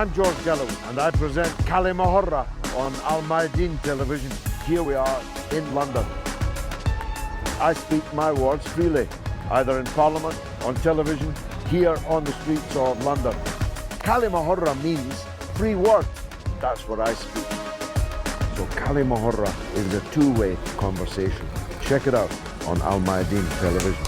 I'm George Galloway and I present Kalima Horra on Al Mayadeen television. Here we are in London. I speak my words freely, either in Parliament, on television, here on the streets of London. Kalima Horra means free word. That's what I speak. So Kalima Horra is a two-way conversation. Check it out on Al Mayadeen television.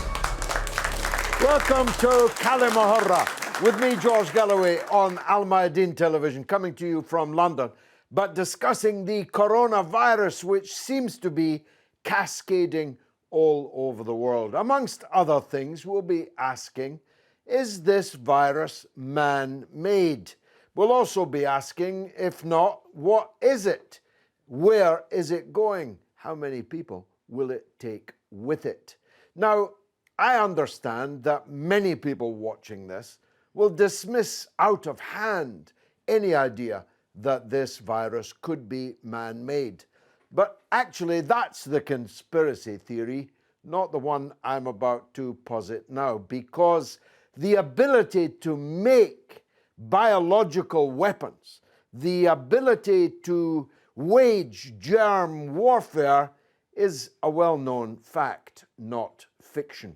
Welcome to Kalima Horra with me, George Galloway, on Al Mayadeen television, coming to you from London, but discussing the coronavirus, which seems to be cascading all over the world. Amongst other things, we'll be asking, is this virus man-made? We'll also be asking, if not, what is it? Where is it going? How many people will it take with it? Now, I understand that many people watching this will dismiss out of hand any idea that this virus could be man-made. But actually, that's the conspiracy theory, not the one I'm about to posit now, because the ability to make biological weapons, the ability to wage germ warfare is a well-known fact, not fiction.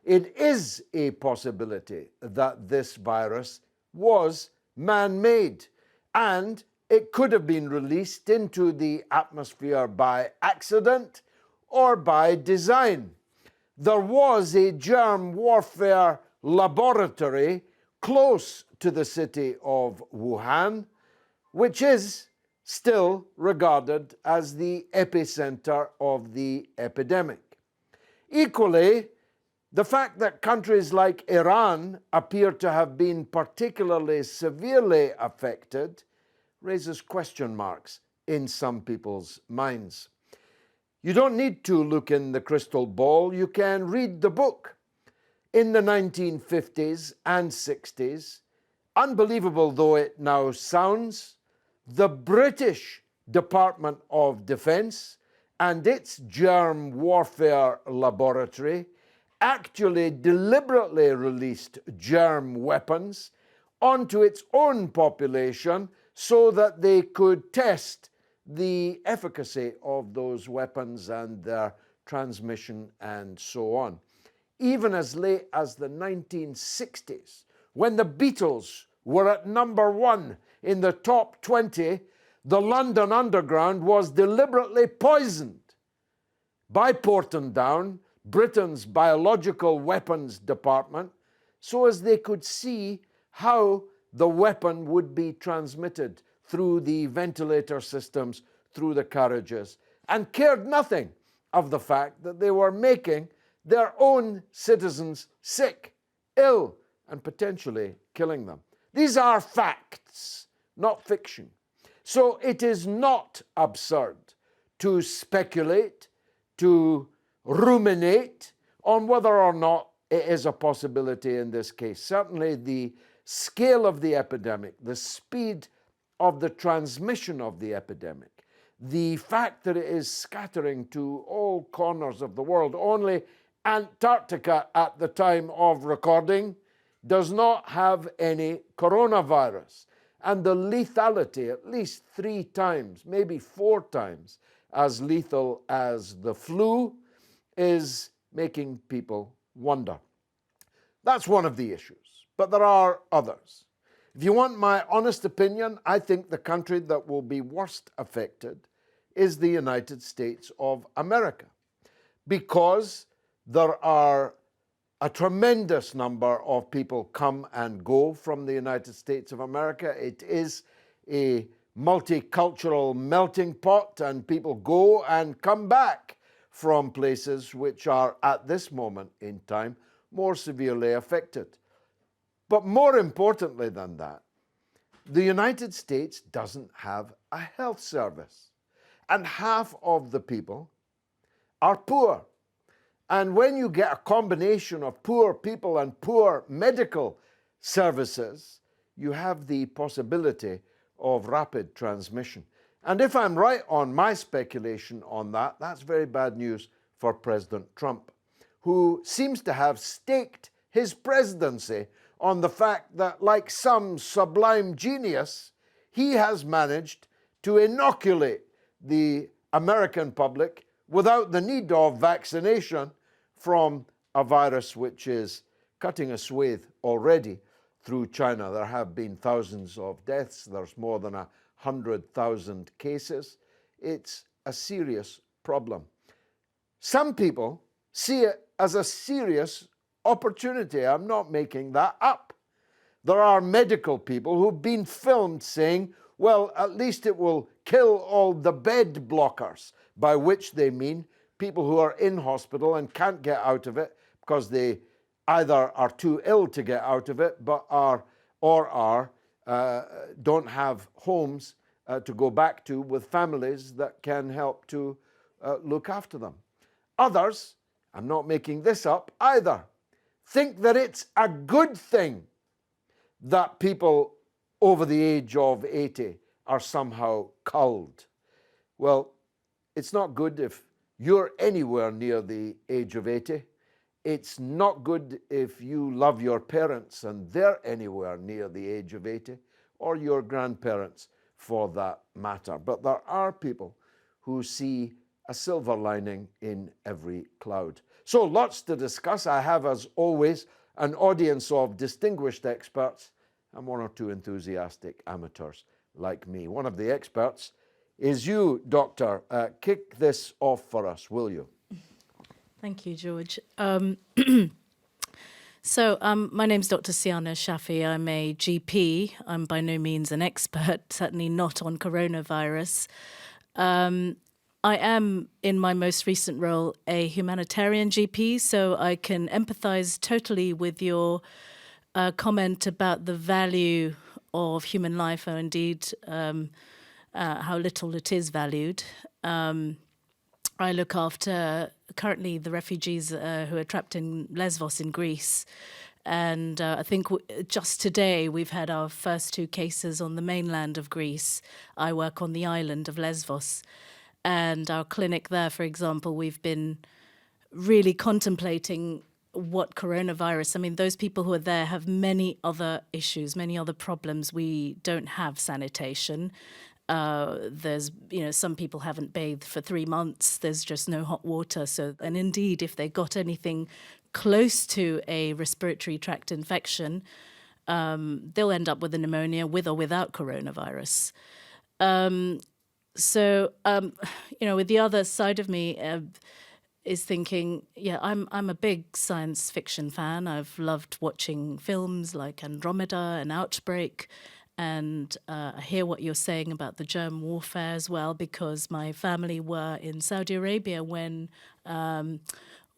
It is a possibility that this virus was man-made, and it could have been released into the atmosphere by accident or by design. There was a germ warfare laboratory close to the city of Wuhan, which is still regarded as the epicenter of the epidemic. Equally, the fact that countries like Iran appear to have been particularly severely affected raises question marks in some people's minds. You don't need to look in the crystal ball, you can read the book. In the 1950s and 60s, unbelievable though it now sounds, the British Department of Defense and its germ warfare laboratory actually deliberately released germ weapons onto its own population so that they could test the efficacy of those weapons and their transmission and so on. Even as late as the 1960s, when the Beatles were at number 1 in the top 20, the London Underground was deliberately poisoned by Porton Down, Britain's biological weapons department, so as they could see how the weapon would be transmitted through the ventilator systems, through the carriages, and cared nothing of the fact that they were making their own citizens sick, ill, and potentially killing them. These are facts, not fiction. So it is not absurd to speculate, to ruminate on whether or not it is a possibility in this case. Certainly the scale of the epidemic, the speed of the transmission of the epidemic, the fact that it is scattering to all corners of the world. Only Antarctica at the time of recording does not have any coronavirus. And the lethality, at least 3 times, maybe 4 times as lethal as the flu, is making people wonder. That's one of the issues, but there are others. If you want my honest opinion, I think the country that will be worst affected is the United States of America, because there are a tremendous number of people come and go from the United States of America. It is a multicultural melting pot, and people go and come back from places which are, at this moment in time, more severely affected. But more importantly than that, the United States doesn't have a health service, and half of the people are poor. And when you get a combination of poor people and poor medical services, you have the possibility of rapid transmission. And if I'm right on my speculation on that, that's very bad news for President Trump, who seems to have staked his presidency on the fact that, like some sublime genius, he has managed to inoculate the American public without the need of vaccination from a virus which is cutting a swathe already through China. There have been thousands of deaths. There's more than 100,000 cases. It's a serious problem. Some people see it as a serious opportunity. I'm not making that up. There are medical people who've been filmed saying, well, at least it will kill all the bed blockers, by which they mean people who are in hospital and can't get out of it because they either are too ill to get out of it, but don't have homes to go back to with families that can help to look after them. Others, I'm not making this up either, think that it's a good thing that people over the age of 80 are somehow culled. Well, it's not good if you're anywhere near the age of 80. It's not good if you love your parents and they're anywhere near the age of 80, or your grandparents for that matter. But there are people who see a silver lining in every cloud. So lots to discuss. I have, as always, an audience of distinguished experts and one or two enthusiastic amateurs like me. One of the experts is you, Doctor. Kick this off for us, will you? Thank you, George. My name's Dr. Siyana Shaffi. I'm a GP. I'm by no means an expert, certainly not on coronavirus. I am, in my most recent role, a humanitarian GP, so I can empathise totally with your comment about the value of human life, or indeed how little it is valued. I look after currently the refugees who are trapped in Lesvos in Greece. And I think just today we've had our first 2 cases on the mainland of Greece. I work on the island of Lesvos. And our clinic there, for example, we've been really contemplating what coronavirus, I mean, those people who are there have many other issues, many other problems. We don't have sanitation. There's, some people haven't bathed for 3 months. There's just no hot water. So, and indeed, if they got anything close to a respiratory tract infection, they'll end up with a pneumonia with or without coronavirus. With the other side of me is thinking, I'm a big science fiction fan. I've loved watching films like Andromeda and Outbreak. And I hear what you're saying about the germ warfare as well, because my family were in Saudi Arabia when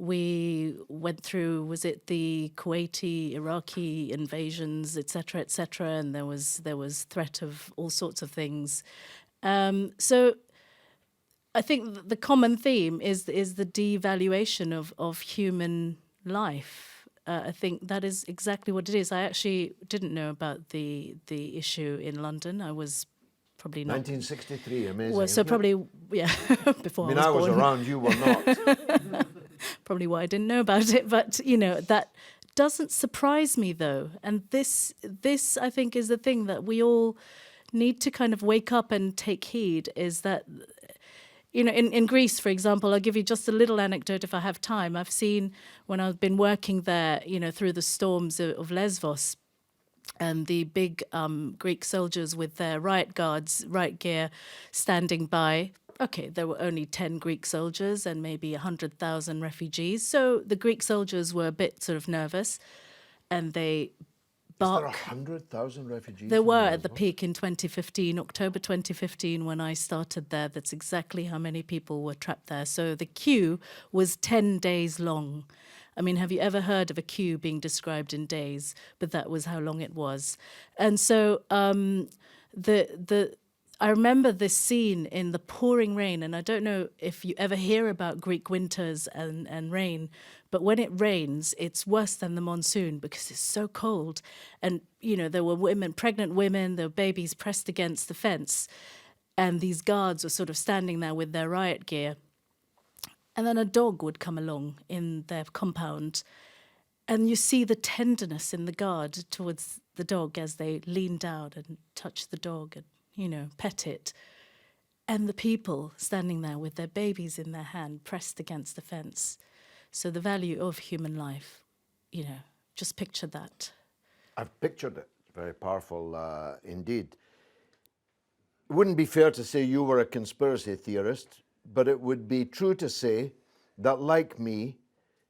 we went through, was it the Kuwaiti, Iraqi invasions, et cetera, and there was threat of all sorts of things. So I think the common theme is the devaluation of human life. I think that is exactly what it is. I actually didn't know about the issue in London. I was probably not. 1963, amazing. Well, so probably, before I was born. Around, you were not. Probably why I didn't know about it. But, that doesn't surprise me, though. And this I think, is the thing that we all need to kind of wake up and take heed, is that, in Greece, for example, I'll give you just a little anecdote if I have time. I've seen, when I've been working there, through the storms of Lesvos, and the big Greek soldiers with their riot gear standing by. Okay, there were only 10 Greek soldiers and maybe 100,000 refugees. So the Greek soldiers were a bit sort of nervous, and they bark. Is there 100,000 refugees? There were at the peak in 2015, October 2015, when I started there. That's exactly how many people were trapped there. So the queue was 10 days long. I mean, have you ever heard of a queue being described in days? But that was how long it was. And so I remember this scene in the pouring rain, and I don't know if you ever hear about Greek winters and rain, but when it rains, it's worse than the monsoon because it's so cold. And, there were pregnant women, there were babies pressed against the fence, and these guards were sort of standing there with their riot gear. And then a dog would come along in their compound, And you see the tenderness in the guard towards the dog as they lean down and touch the dog and, pet it. And the people standing there with their babies in their hand, pressed against the fence. So the value of human life, just picture that. I've pictured it. Very powerful indeed. It wouldn't be fair to say you were a conspiracy theorist, but it would be true to say that, like me,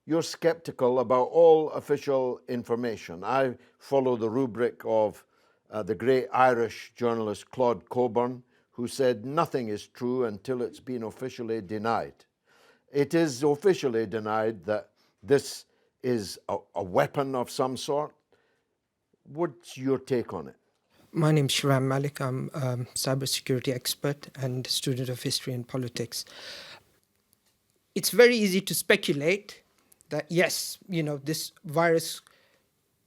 you're skeptical about all official information. I follow the rubric of the great Irish journalist Claude Coburn, who said nothing is true until it's been officially denied. It is officially denied that this is a weapon of some sort. What's your take on it? My name's Shehram Malik. I'm a cybersecurity expert and student of history and politics. It's very easy to speculate that, yes, this virus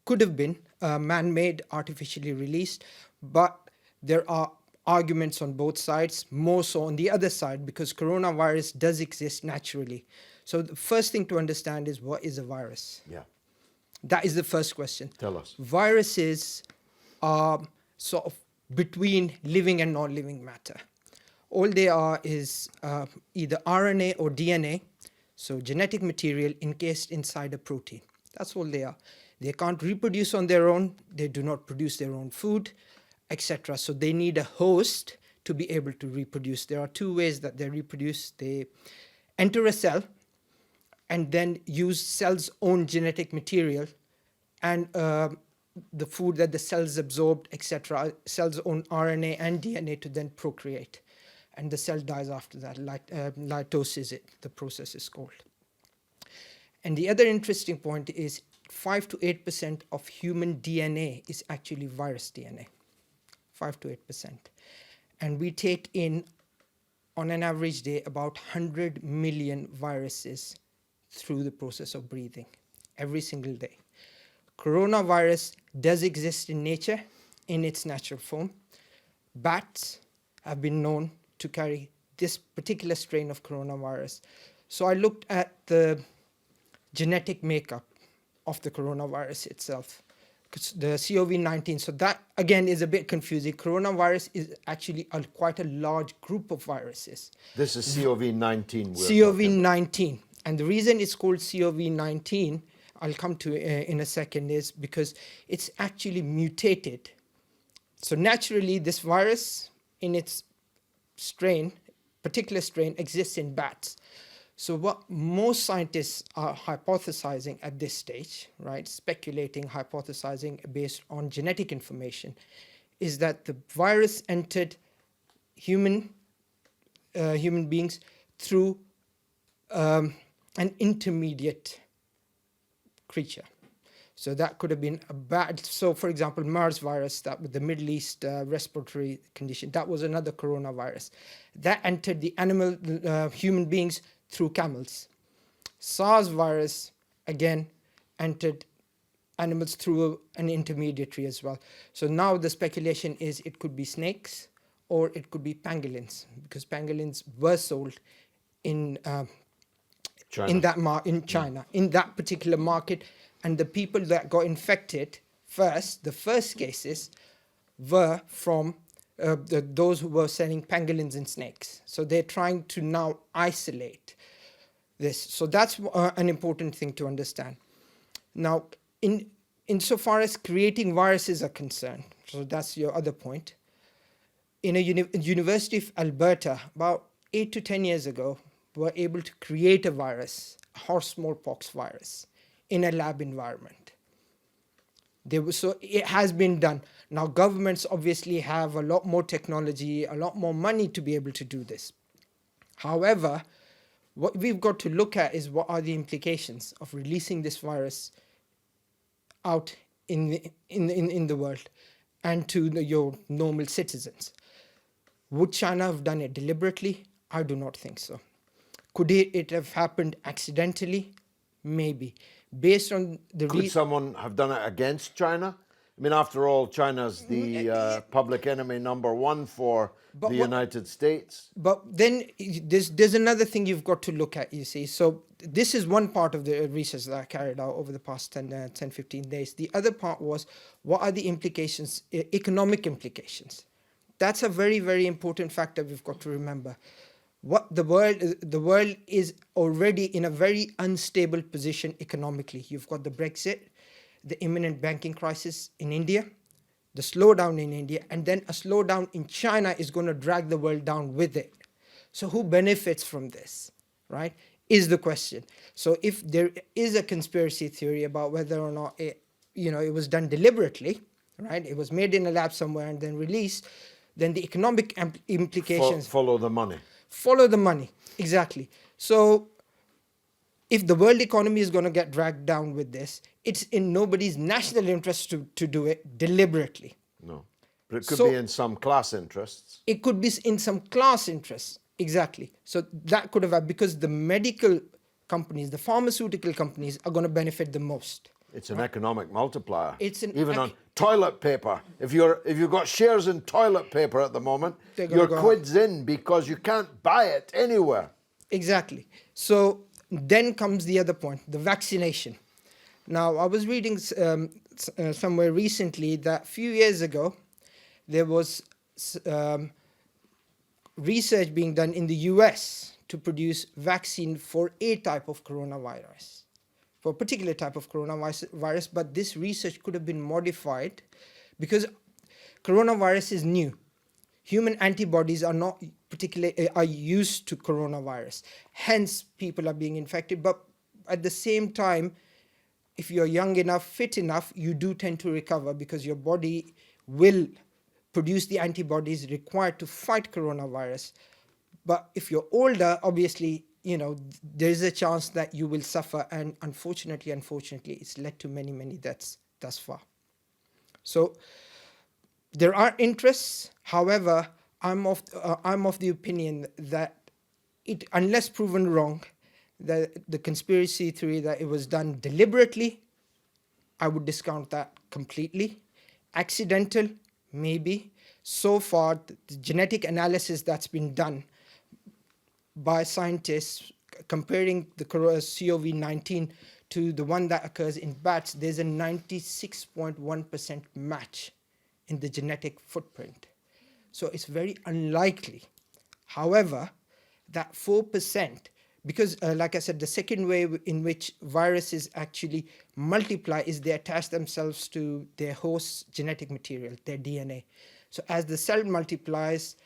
could have been man-made, artificially released, but there are arguments on both sides, more so on the other side, because coronavirus does exist naturally. So the first thing to understand is, what is a virus? Yeah. That is the first question. Tell us. Viruses are sort of between living and non-living matter. All they are is either RNA or DNA, so genetic material encased inside a protein. That's all they are. They can't reproduce on their own. They do not produce their own food, etc. So they need a host to be able to reproduce. There are two ways that they reproduce. They enter a cell and then use cell's own genetic material and the food that the cells absorbed, etc., cell's own RNA and DNA to then procreate. And the cell dies after that. Mitosis, the process is called. And the other interesting point is 5 to 8% of human DNA is actually virus DNA. 5 to 8%. And we take in, on an average day, about 100 million viruses through the process of breathing every single day. Coronavirus does exist in nature, in its natural form. Bats have been known to carry this particular strain of coronavirus. So I looked at the genetic makeup of the coronavirus itself, the COVID-19. So that, again, is a bit confusing. Coronavirus is actually quite a large group of viruses. This is COVID-19. COVID-19. And the reason it's called COVID-19, I'll come to in a second, is because it's actually mutated. So naturally, this virus in its particular strain, exists in bats. So what most scientists are hypothesizing at this stage, right, speculating, hypothesizing based on genetic information, is that the virus entered human beings through an intermediate creature. So that could have been a bat. So, for example, MERS virus, that with the Middle East respiratory condition, that was another coronavirus. That entered the human beings through camels. SARS virus, again, entered animals through an intermediary as well. So now the speculation is it could be snakes or it could be pangolins, because pangolins were sold in China, in that particular market. And the people that got infected the first cases, were from those who were selling pangolins and snakes. So they're trying to now isolate this. So that's an important thing to understand. Now, insofar as creating viruses are concerned, so that's your other point, in a University of Alberta, about 8 to 10 years ago, were able to create a virus, a horse smallpox virus, in a lab environment. So it has been done. Now governments obviously have a lot more technology, a lot more money to be able to do this. However, what we've got to look at is what are the implications of releasing this virus out in the world and to your normal citizens. Would China have done it deliberately? I do not think so. Could it have happened accidentally? Maybe. Based on the Could someone have done it against China? I mean, after all, China's the public enemy number one for the United States. But then there's another thing you've got to look at, you see. So this is one part of the research that I carried out over the past 10, 15 days. The other part was, what are the implications, economic implications? That's a very, very important factor we've got to remember. What the world is already in a very unstable position economically. You've got the Brexit, the imminent banking crisis in India, the slowdown in India, and then a slowdown in China is going to drag the world down with it. So who benefits from this, right, is the question. So if there is a conspiracy theory about whether or not it was done deliberately, right, it was made in a lab somewhere and then released, then the economic implications... Follow the money. Follow the money, exactly. So if the world economy is going to get dragged down with this, it's in nobody's national interest to do it deliberately. No. But it could be in some class interests. It could be in some class interests, exactly. So that could have, because the medical companies, the pharmaceutical companies are going to benefit the most. It's an economic multiplier. It's an even on toilet paper. If you've got shares in toilet paper at the moment, your quid's in because you can't buy it anywhere. Exactly. So then comes the other point, the vaccination. Now, I was reading somewhere recently that a few years ago, there was research being done in the US to produce vaccine for a type of coronavirus, for a particular type of coronavirus, but this research could have been modified because coronavirus is new. Human antibodies are not particularly are used to coronavirus. Hence, people are being infected. But at the same time, if you're young enough, fit enough, you do tend to recover because your body will produce the antibodies required to fight coronavirus. But if you're older, obviously, there's a chance that you will suffer. And unfortunately, it's led to many, many deaths thus far. So there are interests. However, I'm of the opinion that unless proven wrong, the conspiracy theory that it was done deliberately, I would discount that completely. Accidental, maybe. So far, the genetic analysis that's been done by scientists comparing the COVID-19 to the one that occurs in bats, there's a 96.1% match in the genetic footprint. So it's very unlikely. However, that 4%, because like I said, the second way in which viruses actually multiply is they attach themselves to their host's genetic material, their DNA. So as the cell multiplies,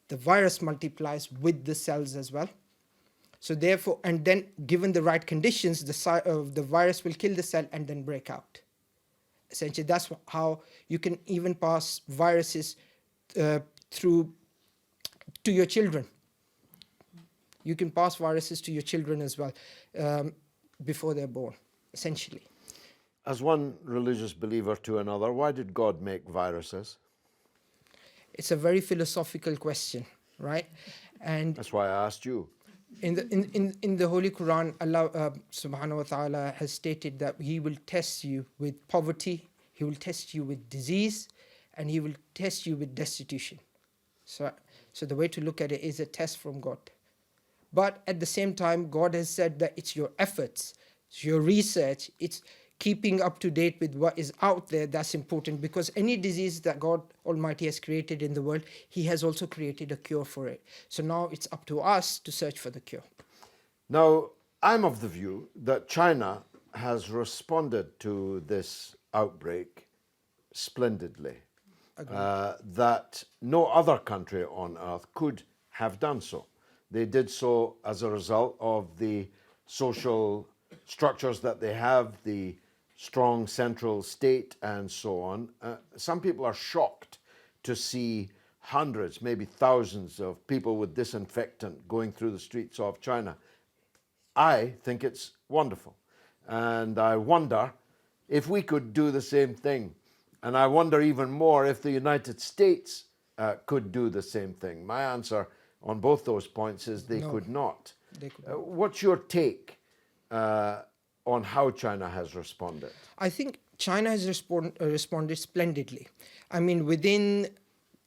the virus multiplies with the cells as well. So therefore, and then given the right conditions, the virus will kill the cell and then break out. Essentially, that's how you can even pass viruses through to your children. You can pass viruses to your children as well before they're born, essentially. As one religious believer to another, why did God make viruses? It's a very philosophical question, right? And that's why I asked you. In the Holy Quran, Allah subhanahu wa ta'ala has stated that He will test you with poverty, He will test you with disease, and He will test you with destitution. So the way to look at it is a test from God. But at the same time, God has said that it's your efforts, it's your research, it's keeping up to date with what is out there that's important, because any disease that God Almighty has created in the world, He has also created a cure for it. So now it's up to us to search for the cure. Now, I'm of the view that China has responded to this outbreak splendidly, that no other country on earth could have done so. They did so as a result of the social structures that they have, the strong central state and so on. Some people are shocked to see hundreds, maybe thousands of people with disinfectant going through the streets of China. I think it's wonderful. And I wonder if we could do the same thing. And I wonder even more if the United States could do the same thing. My answer on both those points is they could not. They could not. What's your take on how China has responded? I think China has responded splendidly. I mean, within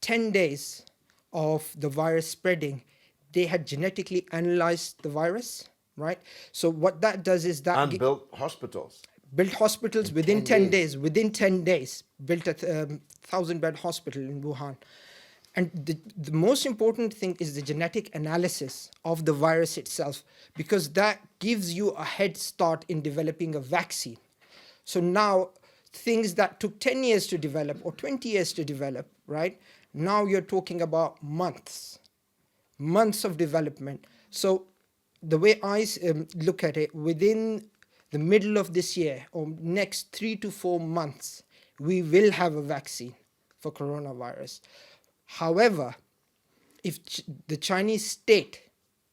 10 days of the virus spreading, they had genetically analyzed the virus, right? So what that does is that... And built hospitals. Built hospitals within 10 days. Within 10 days, built a 1,000-bed hospital in Wuhan. And the most important thing is the genetic analysis of the virus itself, because that gives you a head start in developing a vaccine. So now, things that took 10 years to develop or 20 years to develop, right? Now you're talking about months of development. So the way I look at it, within the middle of this year or next 3 to 4 months, we will have a vaccine for coronavirus. However, if the Chinese state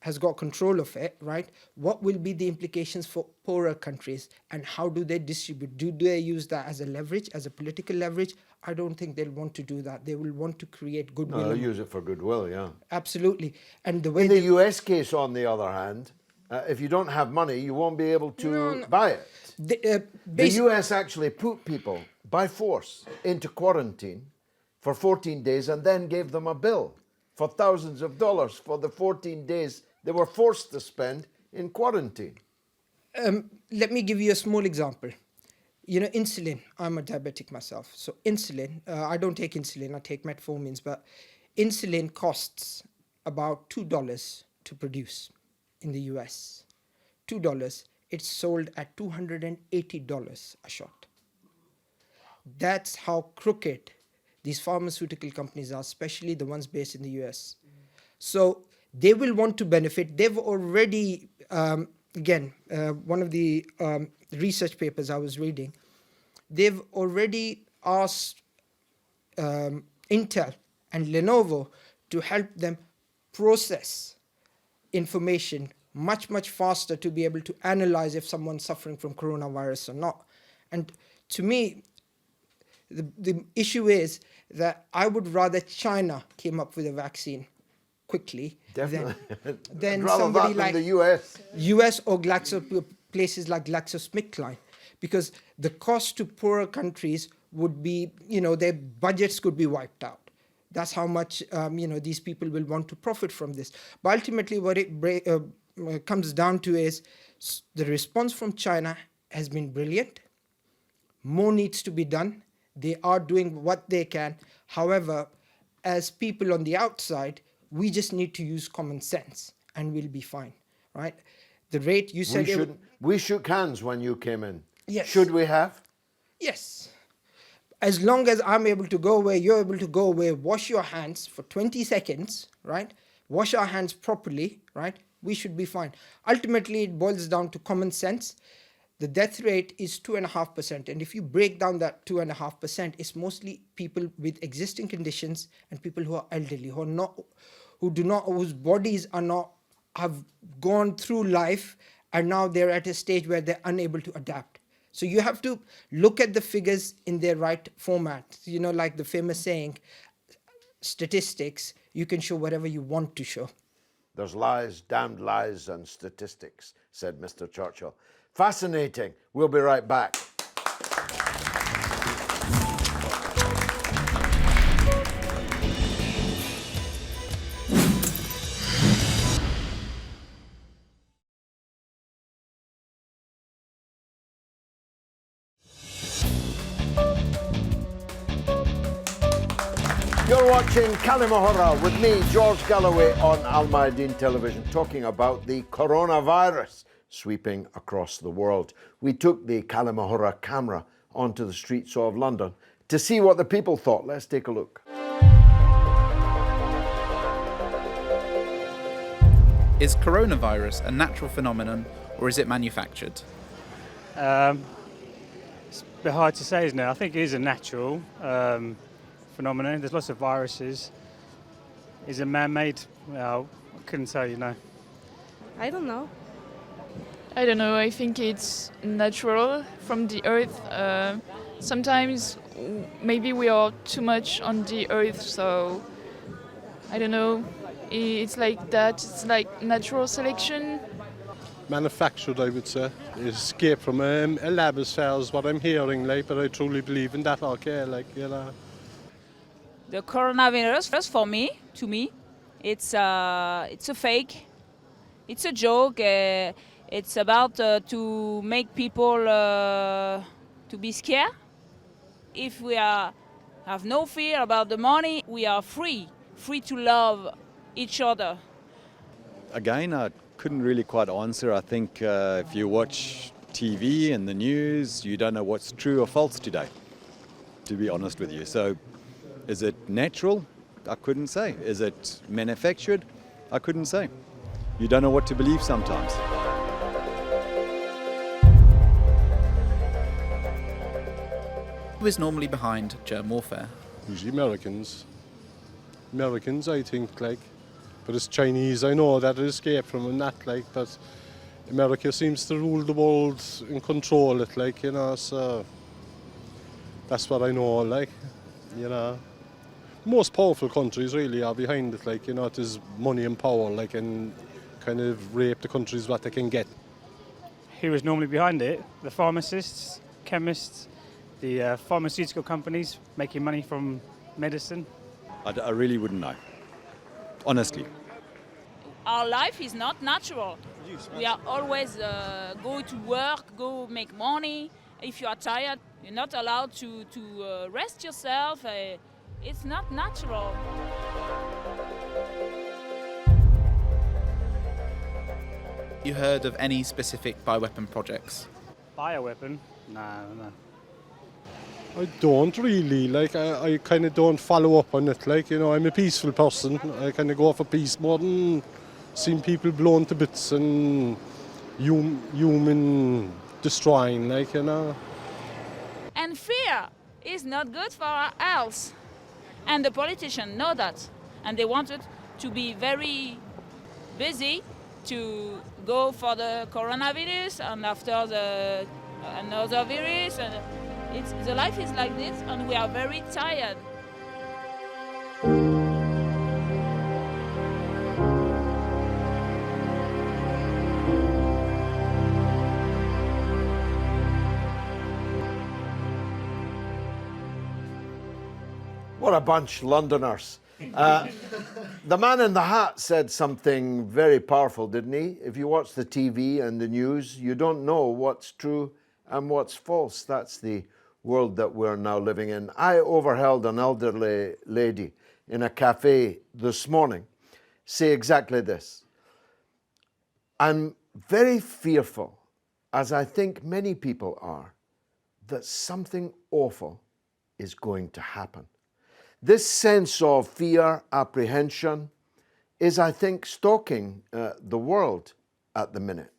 has got control of it, right, what will be the implications for poorer countries, and how do they distribute? Do they use that as a leverage, as a political leverage? I don't think they'll want to do that. They will want to create goodwill. No, they'll use it for goodwill, yeah. Absolutely. And the way in the US case, on the other hand, if you don't have money, you won't be able to buy it. The US actually put people by force into quarantine for 14 days and then gave them a bill for thousands of dollars for the 14 days they were forced to spend in quarantine. Let me give you a small example. You know, insulin. I'm a diabetic myself. So insulin, I don't take insulin, I take metformins, but insulin costs about $2 to produce in the US. $2. It's sold at $280 a shot. That's how crooked these pharmaceutical companies are, especially the ones based in the US. So they will want to benefit. They've already, one of the research papers I was reading, they've already asked Intel and Lenovo to help them process information much, much faster to be able to analyze if someone's suffering from coronavirus or not. And to me, the issue is that I would rather China came up with a vaccine quickly than somebody like the US or places like GlaxoSmithKline, because the cost to poorer countries would be, their budgets could be wiped out. That's how much these people will want to profit from this. But ultimately, what it comes down to is the response from China has been brilliant. More needs to be done. They are doing what they can. However, as people on the outside, we just need to use common sense and we'll be fine, right? The rate you said... We shook hands when you came in. Yes. Should we have? Yes. As long as I'm able to go away, you're able to go away, wash your hands for 20 seconds, right? Wash our hands properly, right? We should be fine. Ultimately, it boils down to common sense. The death rate is 2.5%. And if you break down that 2.5%, it's mostly people with existing conditions and people who are elderly, whose bodies have gone through life, and now they're at a stage where they're unable to adapt. So you have to look at the figures in their right format. Like the famous saying, statistics, you can show whatever you want to show. There's lies, damned lies and statistics, said Mr. Churchill. Fascinating. We'll be right back. You're watching Kalima Horra with me, George Galloway, on Al Mayadeen Television, talking about the coronavirus sweeping across the world. We took the Kalima Horra camera onto the streets of London to see what the people thought. Let's take a look. Is coronavirus a natural phenomenon or is it manufactured? It's a bit hard to say, isn't it? I think it is a natural phenomenon. There's lots of viruses. Is it man-made? Well, I couldn't tell you, no. I don't know. I think it's natural from the earth. Sometimes maybe we are too much on the earth, so I don't know. It's like that. It's like natural selection. manufactured, I would say. It escaped from a lab as far as what I'm hearing, like, but I truly believe in that, okay, like, you know. The coronavirus, for me, to me, it's a fake. It's a joke. It's about to make people to be scared. If we have no fear about the money, we are free to love each other. Again, I couldn't really quite answer. I think if you watch TV and the news, you don't know what's true or false today, to be honest with you. So is it natural? I couldn't say. Is it manufactured? I couldn't say. You don't know what to believe sometimes. Who is normally behind germ warfare? Usually Americans. Americans, I think, like. But it's Chinese, I know that it escaped from and that, like, but America seems to rule the world and control it, like, you know, so that's what I know, like, you know. Most powerful countries really are behind it, like, you know, it is money and power, like, and kind of rape the countries what they can get. Who was normally behind it? The pharmacists, chemists, the pharmaceutical companies making money from medicine. I really wouldn't know. Honestly. Our life is not natural. We are always go to work, go make money. If you are tired, you're not allowed to rest yourself. It's not natural. You heard of any specific bioweapon projects? Bioweapon? No. I don't really, like, I kind of don't follow up on it, like, you know, I'm a peaceful person. I kind of go for peace more than seeing people blown to bits and human destroying, like, you know. And fear is not good for our health. And the politicians know that. And they wanted to be very busy to go for the coronavirus and after another virus. And the life is like this and we are very tired. What a bunch, Londoners. The man in the hat said something very powerful, didn't he? If you watch the TV and the news, you don't know what's true and what's false. That's the world that we're now living in. I overheard an elderly lady in a cafe this morning say exactly this. I'm very fearful, as I think many people are, that something awful is going to happen. This sense of fear, apprehension, is, I think, stalking the world at the minute.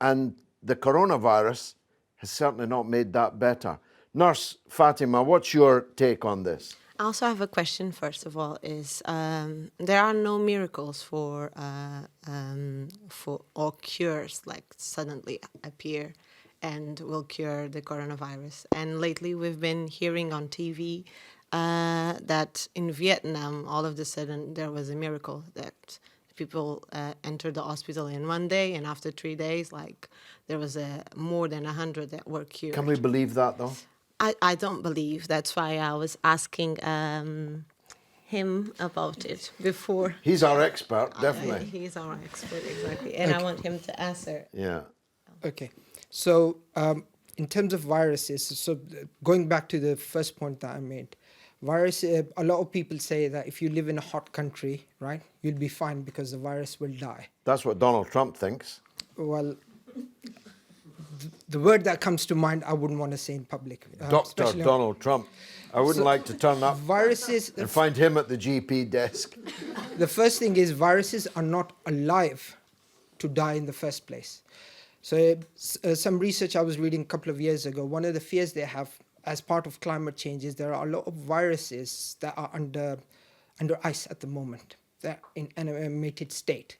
And the coronavirus has certainly not made that better. Nurse Fatima, what's your take on this? I also have a question, first of all, is there are no miracles for or cures like suddenly appear and will cure the coronavirus. And lately we've been hearing on TV that in Vietnam, all of a sudden, there was a miracle that people entered the hospital in one day, and after 3 days, like, there was more than 100 that were cured. Can we believe that, though? I don't believe. That's why I was asking him about it before. He's our expert, definitely. He's our expert, exactly. And I want him to answer. Yeah. Okay. So in terms of viruses, so going back to the first point that I made, a lot of people say that if you live in a hot country, right, you'll be fine because the virus will die. That's what Donald Trump thinks. Well, the word that comes to mind, I wouldn't want to say in public. Dr. Donald Trump. I wouldn't like to turn up viruses and find him at the GP desk. The first thing is viruses are not alive to die in the first place. So some research I was reading a couple of years ago, one of the fears they have as part of climate change is there are a lot of viruses that are under ice at the moment. They're in an animated state.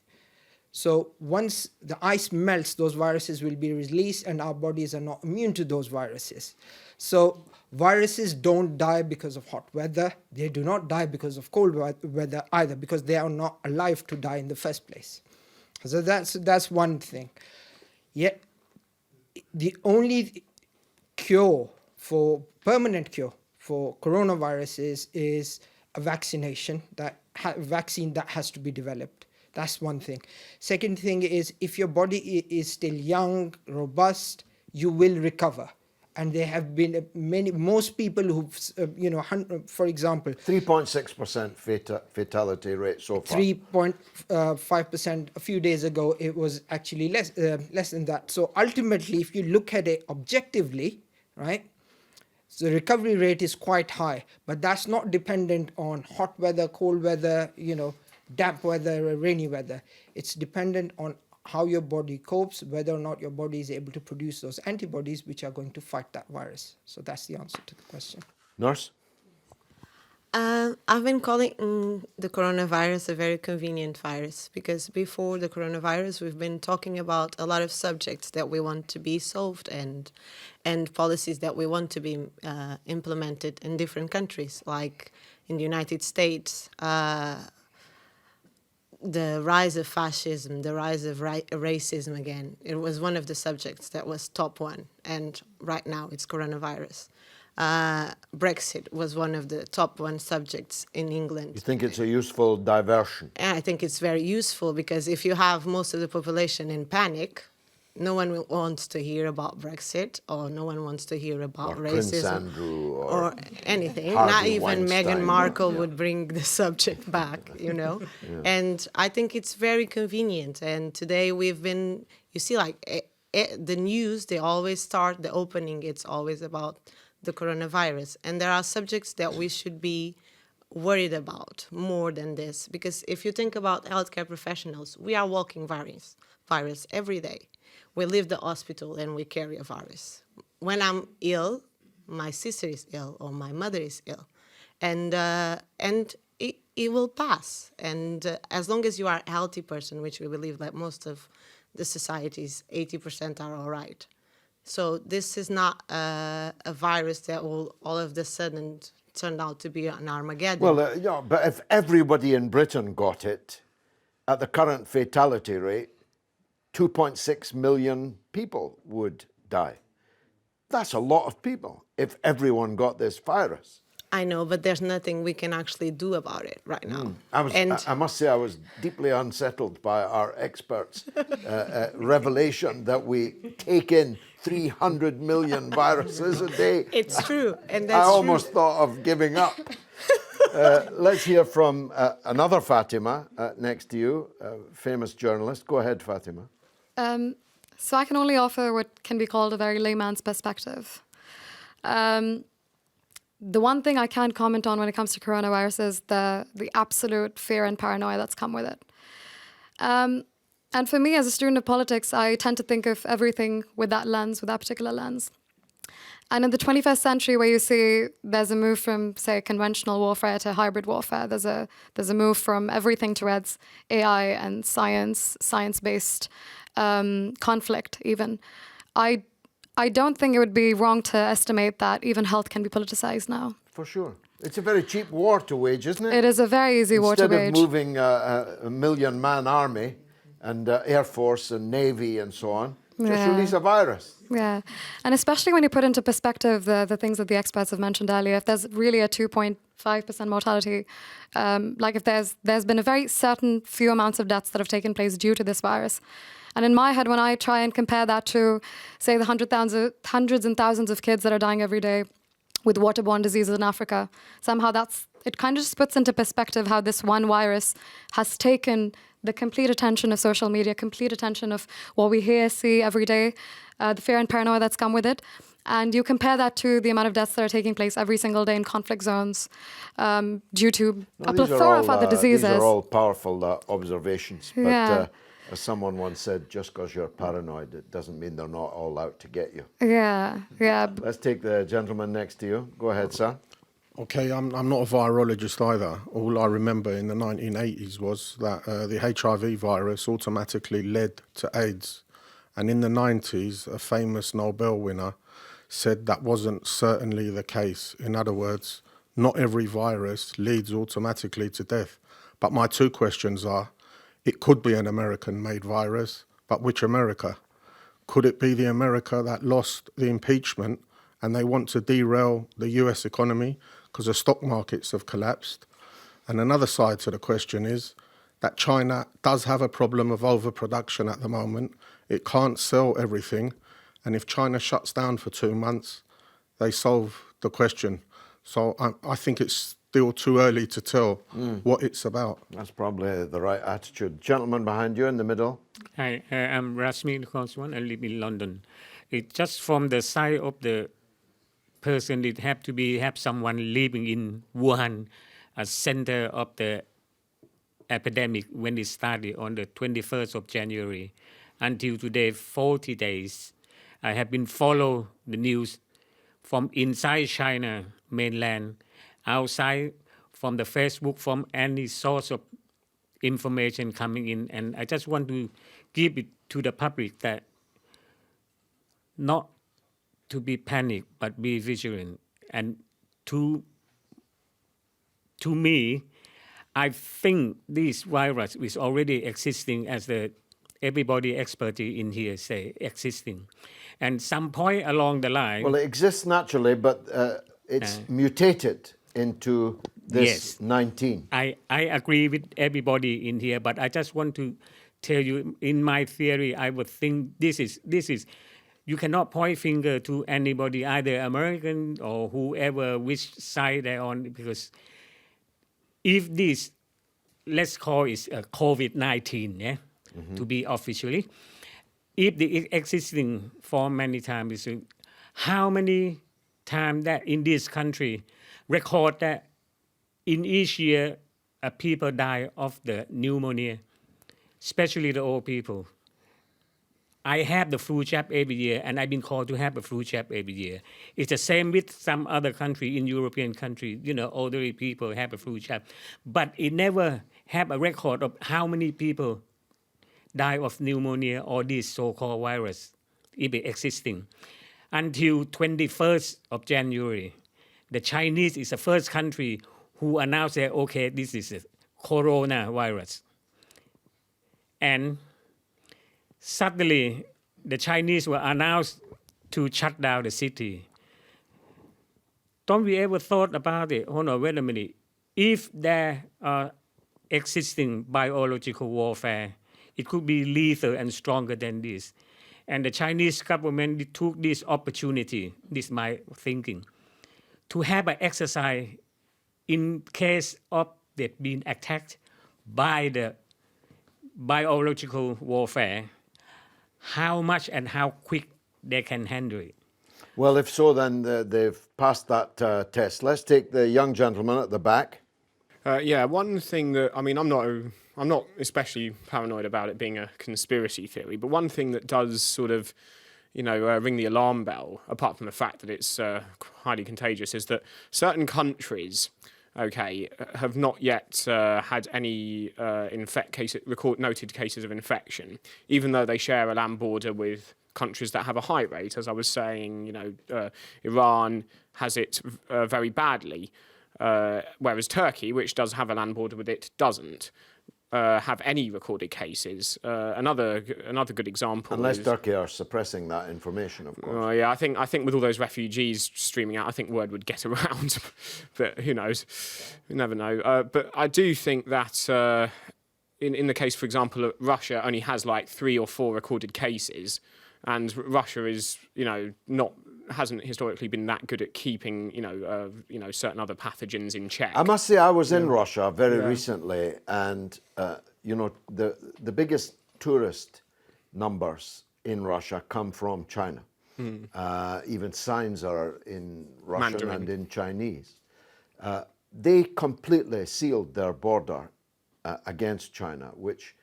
So once the ice melts, those viruses will be released and our bodies are not immune to those viruses. So viruses don't die because of hot weather. They do not die because of cold weather either, because they are not alive to die in the first place. So that's one thing. Yet the only permanent cure for coronavirus is a vaccine that has to be developed. That's one thing. Second thing is, if your body is still young, robust, you will recover. And there have been most people who've, for example, 3.6% fatality rate so far. 3.5%. A few days ago, it was actually less than that. So ultimately, if you look at it objectively, right, so the recovery rate is quite high, but that's not dependent on hot weather, cold weather, damp weather, rainy weather. It's dependent on how your body copes, whether or not your body is able to produce those antibodies which are going to fight that virus. So that's the answer to the question. Nurse? I've been calling the coronavirus a very convenient virus, because before the coronavirus, we've been talking about a lot of subjects that we want to be solved and policies that we want to be implemented in different countries, like in the United States, the rise of fascism, the rise of racism again. It was one of the subjects that was top one, and right now it's coronavirus. Brexit was one of the top one subjects in England. You think it's a useful diversion? And I think it's very useful, because if you have most of the population in panic, no one wants to hear about Brexit, or no one wants to hear about Or racism. Prince Andrew or anything. Harvey Not even Weinstein. Meghan Markle would bring the subject back, Yeah. And I think it's very convenient. And today we've been, you see, like the news, they always start the opening, it's always about the coronavirus. And there are subjects that we should be worried about more than this. Because if you think about healthcare professionals, we are walking virus every day. We leave the hospital and we carry a virus. When I'm ill, my sister is ill or my mother is ill, and it will pass. And as long as you are a healthy person, which we believe that most of the societies, 80% are all right. So this is not a virus that will all of a sudden turn out to be an Armageddon. Well, but if everybody in Britain got it, at the current fatality rate, 2.6 million people would die. That's a lot of people if everyone got this virus. I know, but there's nothing we can actually do about it right now. I must say I was deeply unsettled by our experts' revelation that we take in 300 million viruses a day. It's true, and that's I almost thought of giving up. Let's hear from another Fatima next to you, a famous journalist. Go ahead, Fatima. So I can only offer what can be called a very layman's perspective. The one thing I can't comment on when it comes to coronavirus is the absolute fear and paranoia that's come with it. And for me, as a student of politics, I tend to think of everything with that lens, with that particular lens. And in the 21st century, where you see there's a move from, say, conventional warfare to hybrid warfare, there's a move from everything towards AI and science-based conflict even. I don't think it would be wrong to estimate that even health can be politicized now. For sure. It's a very cheap war to wage, isn't it? It is a very easy war to wage. Instead of moving a million-man army and Air Force and Navy and so on, just release a virus. Yeah, and especially when you put into perspective the things that the experts have mentioned earlier, if there's really a 2.5% mortality, like if there's been a very certain few amounts of deaths that have taken place due to this virus. And in my head, when I try and compare that to, say, the hundreds and thousands of kids that are dying every day with waterborne diseases in Africa, somehow it kind of just puts into perspective how this one virus has taken the complete attention of social media, complete attention of what we hear, see every day, the fear and paranoia that's come with it. And you compare that to the amount of deaths that are taking place every single day in conflict zones due to a plethora of other diseases. These are all powerful observations. But Yeah. as someone once said, just because you're paranoid, it doesn't mean they're not all out to get you. Yeah. Let's take the gentleman next to you. Go ahead, sir. Okay, I'm not a virologist either. All I remember in the 1980s was that the HIV virus automatically led to AIDS. And in the 90s, a famous Nobel winner said that wasn't certainly the case. In other words, not every virus leads automatically to death. But my two questions are, it could be an American-made virus, but which America? Could it be the America that lost the impeachment and they want to derail the US economy because the stock markets have collapsed? And another side to the question is that China does have a problem of overproduction at the moment. It can't sell everything. And if China shuts down for 2 months, they solve the question. So I think it's still too early to tell what it's about. That's probably the right attitude. Gentleman behind you in the middle. Hi, I'm Rasme, Nakornsuwn. I live in London. It just from the side of the person, it have someone living in Wuhan, a center of the epidemic when it started on the 21st of January. Until today, 40 days. I have been follow the news from inside China mainland, outside from the Facebook, from any source of information coming in. And I just want to give it to the public that not to be panicked, but be vigilant. And to me, I think this virus is already existing, as everybody expertise in here say, existing. And some point along the line... Well, it exists naturally, but it's mutated into this 19. I agree with everybody in here, but I just want to tell you, in my theory, I would think this is you cannot point finger to anybody, either American or whoever, which side they're on, because if this, let's call it COVID-19, to be officially, if the existing for many times, how many times that in this country record that in each year people die of the pneumonia, especially the old people. I have the flu jab every year, and I've been called to have a flu jab every year. It's the same with some other country, in European country, older people have a flu jab. But it never have a record of how many people die of pneumonia or this so-called virus, if it existing. Until 21st of January, the Chinese is the first country who announced that, okay, this is a coronavirus. And suddenly, the Chinese were announced to shut down the city. Don't we ever thought about it? Hold on, wait a minute. If there are existing biological warfare, it could be lethal and stronger than this. And the Chinese government took this opportunity, this is my thinking, to have an exercise in case of they've been attacked by the biological warfare, how much and how quick they can handle it. Well, if so, then they've passed that test. Let's take the young gentleman at the back. Yeah, one thing that, I mean, I'm not especially paranoid about it being a conspiracy theory, but one thing that does sort of, ring the alarm bell, apart from the fact that it's highly contagious, is that certain countries, have not yet had any noted cases of infection, even though they share a land border with countries that have a high rate. As I was saying, Iran has it very badly, whereas Turkey, which does have a land border with it, doesn't have any recorded cases. Another good example. Unless Turkey are suppressing that information, of course. Yeah, I think with all those refugees streaming out, I think word would get around. But who knows? You never know. But I do think that in the case, for example, Russia only has like 3 or 4 recorded cases, and Russia is hasn't historically been that good at keeping certain other pathogens in check. I must say, I was in Russia very recently, and the biggest tourist numbers in Russia come from China. Even signs are in Russian Mandarin and in Chinese. They completely sealed their border against China, which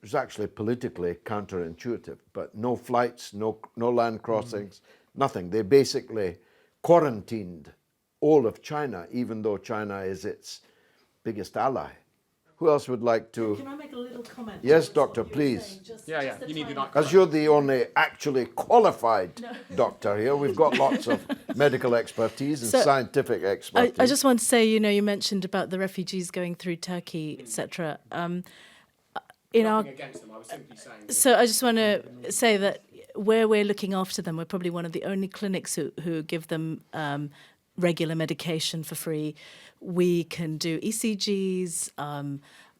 was actually politically counterintuitive. But no flights, no land crossings. Nothing. They basically quarantined all of China, even though China is its biggest ally. Who else would like to? Can I make a little comment? Yes, doctor, please. Yeah. You need to. As you're the only actually qualified doctor here, we've got lots of medical expertise and scientific expertise. I just want to say, you mentioned about the refugees going through Turkey, etc. Nothing against them. I was simply saying. So I just want to say that where we're looking after them, we're probably one of the only clinics who give them regular medication for free. We can do ECGs,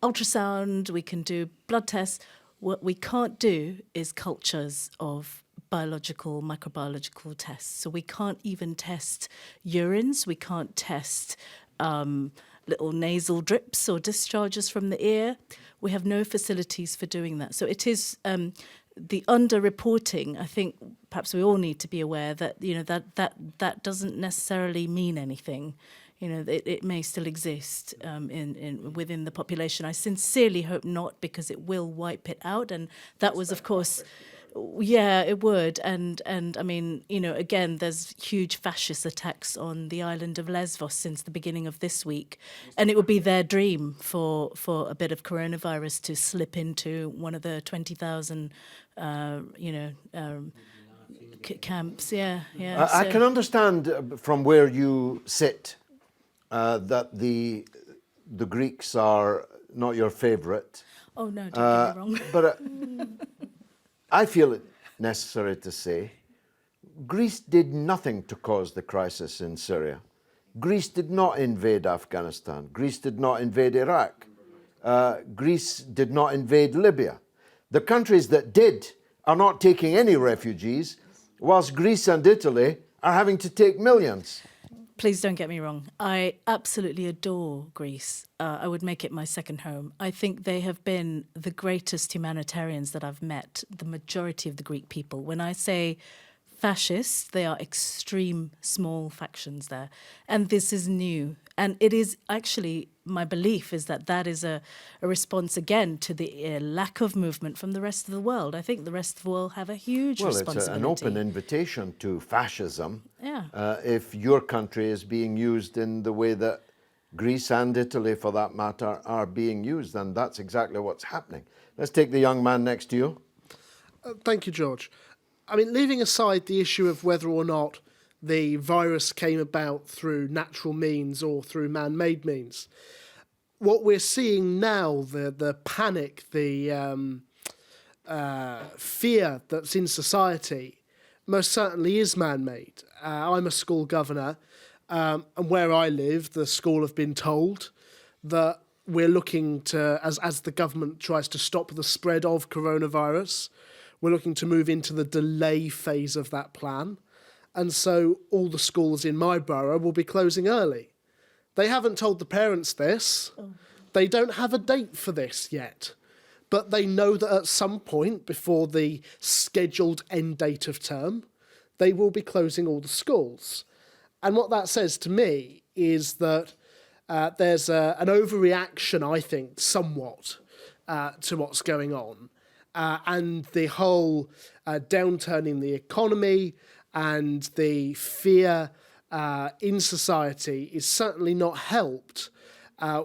ultrasound, we can do blood tests. What we can't do is cultures of biological, microbiological tests. So we can't even test urines, we can't test little nasal drips or discharges from the ear. We have no facilities for doing that. So it is the under-reporting. I think perhaps we all need to be aware that that doesn't necessarily mean anything. It may still exist within the population. I sincerely hope not, because it will wipe it out. And that was, of course, yeah, it would. And I mean, again, there's huge fascist attacks on the island of Lesbos since the beginning of this week. And it would be their dream for a bit of coronavirus to slip into one of the 20,000, camps. Yeah. I can understand from where you sit that the Greeks are not your favourite. Oh, no, don't get me wrong. But I feel it necessary to say Greece did nothing to cause the crisis in Syria. Greece did not invade Afghanistan. Greece did not invade Iraq. Greece did not invade Libya. The countries that did are not taking any refugees, whilst Greece and Italy are having to take millions. Please don't get me wrong. I absolutely adore Greece. I would make it my second home. I think they have been the greatest humanitarians that I've met, the majority of the Greek people. When I say fascists, they are extreme small factions there. And this is new. And it is actually, my belief is that is a response again to the lack of movement from the rest of the world. I think the rest of the world have a huge responsibility. Well, it's an open invitation to fascism. Yeah. If your country is being used in the way that Greece and Italy, for that matter, are being used, then that's exactly what's happening. Let's take the young man next to you. Thank you, George. I mean, leaving aside the issue of whether or not the virus came about through natural means or through man-made means, what we're seeing now, the panic, the fear that's in society, most certainly is man-made. I'm a school governor, and where I live, the school have been told that we're looking to, as the government tries to stop the spread of coronavirus, we're looking to move into the delay phase of that plan. And so all the schools in my borough will be closing early. They haven't told the parents this. They don't have a date for this yet. But they know that at some point before the scheduled end date of term, they will be closing all the schools. And what that says to me is that there's an overreaction, I think, somewhat to what's going on. And the whole downturn in the economy and the fear in society is certainly not helped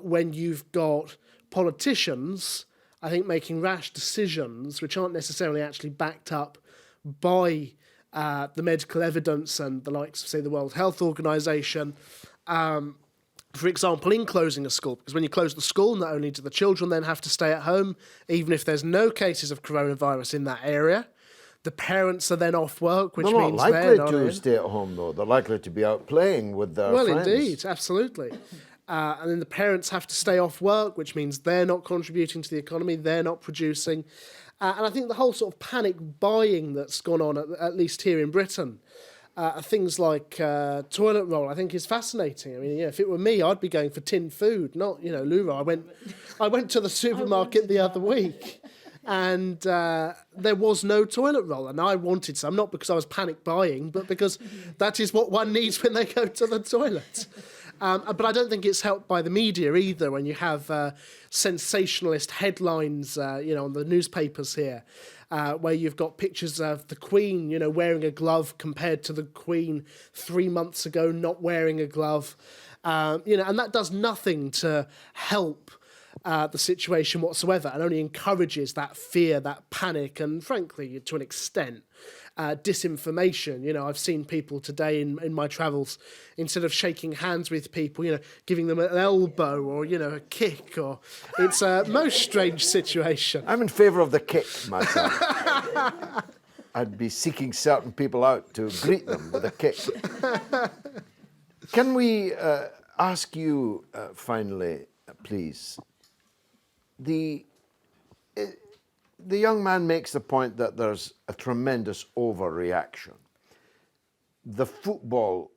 when you've got politicians, I think, making rash decisions which aren't necessarily actually backed up by the medical evidence and the likes of, say, the World Health Organization. For example, in closing a school, because when you close the school, not only do the children then have to stay at home, even if there's no cases of coronavirus in that area, the parents are then off work, which means they're not likely to stay at home, though. They're likely to be out playing with their friends. Well, indeed, absolutely. And then the parents have to stay off work, which means they're not contributing to the economy, they're not producing. And I think the whole sort of panic buying that's gone on, at least here in Britain, things like toilet roll, I think is fascinating. I mean, if it were me, I'd be going for tin food, not, loo-roll. I went to the supermarket the other week, and there was no toilet roll, and I wanted some, not because I was panic buying, but because that is what one needs when they go to the toilet. But I don't think it's helped by the media either, when you have sensationalist headlines, on the newspapers here, where you've got pictures of the Queen, wearing a glove compared to the Queen 3 months ago not wearing a glove, and that does nothing to help the situation whatsoever, and only encourages that fear, that panic, and frankly, to an extent, disinformation. I've seen people today in my travels, instead of shaking hands with people, giving them an elbow or, a kick, or it's a most strange situation. I'm in favour of the kick myself. I'd be seeking certain people out to greet them with a kick. Can we ask you finally, please? The young man makes the point that there's a tremendous overreaction. The football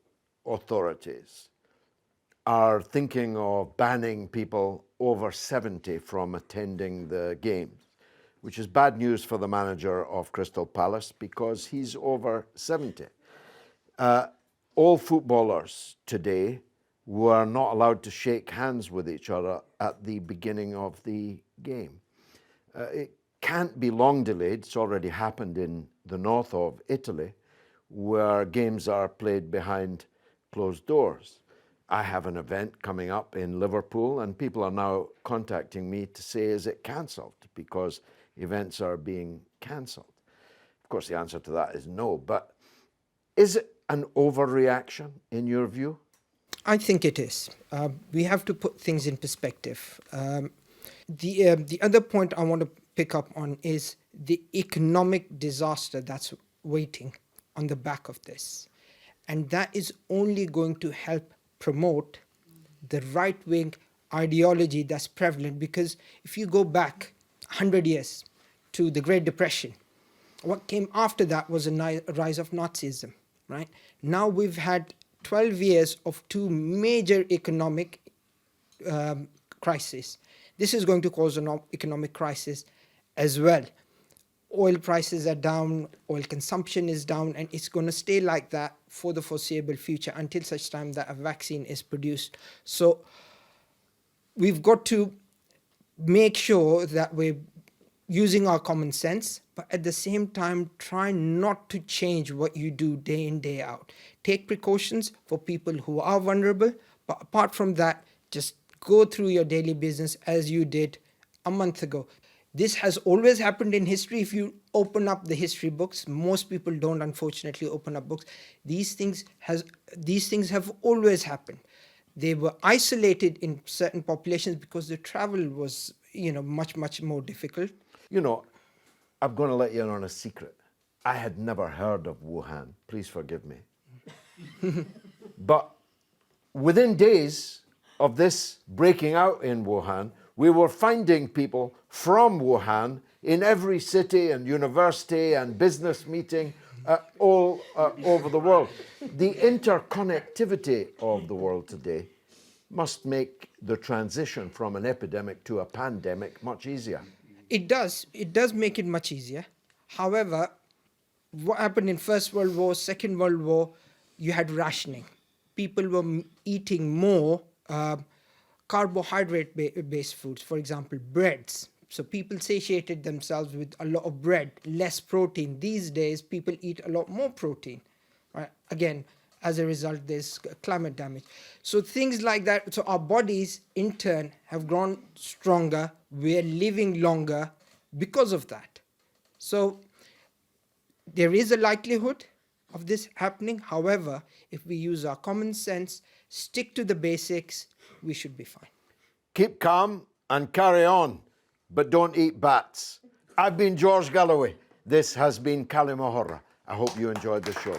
authorities are thinking of banning people over 70 from attending the games, which is bad news for the manager of Crystal Palace because he's over 70. All footballers today were not allowed to shake hands with each other at the beginning of the game. It can't be long delayed. It's already happened in the north of Italy, where games are played behind closed doors. I have an event coming up in Liverpool, and people are now contacting me to say, is it cancelled? Because events are being cancelled. Of course, the answer to that is no, but is it an overreaction in your view? I think it is. We have to put things in perspective. The other point I want to pick up on is the economic disaster that's waiting on the back of this. And that is only going to help promote the right-wing ideology that's prevalent, because if you go back 100 years to the Great Depression, what came after that was a rise of Nazism, right? Now we've had 12 years of two major economic crises. This is going to cause an economic crisis as well. Oil prices are down, oil consumption is down, and it's going to stay like that for the foreseeable future until such time that a vaccine is produced. So we've got to make sure that we're using our common sense, but at the same time, try not to change what you do day in, day out. Take precautions for people who are vulnerable, but apart from that, just go through your daily business as you did a month ago. This has always happened in history. If you open up the history books, most people don't, unfortunately, open up books. These things have always happened. They were isolated in certain populations because the travel was, much, much more difficult. I'm going to let you in on a secret. I had never heard of Wuhan. Please forgive me. But within days of this breaking out in Wuhan, we were finding people from Wuhan in every city and university and business meeting all over the world. The interconnectivity of the world today must make the transition from an epidemic to a pandemic much easier. It does. It does make it much easier. However, what happened in First World War, Second World War, you had rationing. People were eating more carbohydrate-based foods, for example, breads. So people satiated themselves with a lot of bread, less protein. These days, people eat a lot more protein. Right? Again, as a result, there's climate damage. So things like that. So our bodies, in turn, have grown stronger. We're living longer because of that. So there is a likelihood of this happening. However, if we use our common sense, stick to the basics, we should be fine. Keep calm and carry on, but don't eat bats. I've been George Galloway. This has been Kalima Horra. I hope you enjoyed the show.